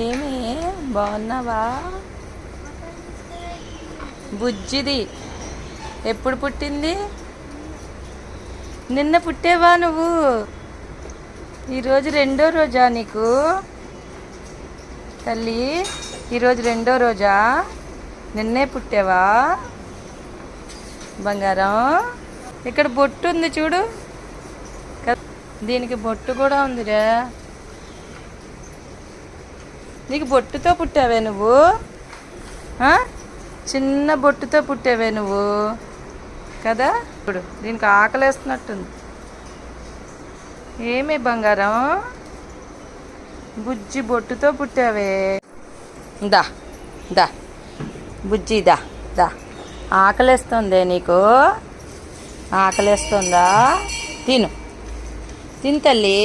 ఏమి బాగున్నావా? బుజ్జిది ఎప్పుడు పుట్టింది? నిన్న పుట్టేవా నువ్వు? ఈరోజు రెండో రోజా నీకు తల్లి? ఈరోజు రెండో రోజా? నిన్నే పుట్టావా బంగారం? ఇక్కడ బొట్టు ఉంది చూడు, దీనికి బొట్టు కూడా ఉందిరా. నీకు బొట్టుతో పుట్టావే నువ్వు? చిన్న బొట్టుతో పుట్టావే నువ్వు కదా? ఇప్పుడు దీనికి ఆకలేస్తున్నట్టుంది. ఏమి బంగారం, బుజ్జి బొట్టుతో పుట్టావే. దా దా బుజ్జి దా దా. ఆకలేస్తుందే నీకు? ఆకలేస్తుందా? తిను తిను తల్లి.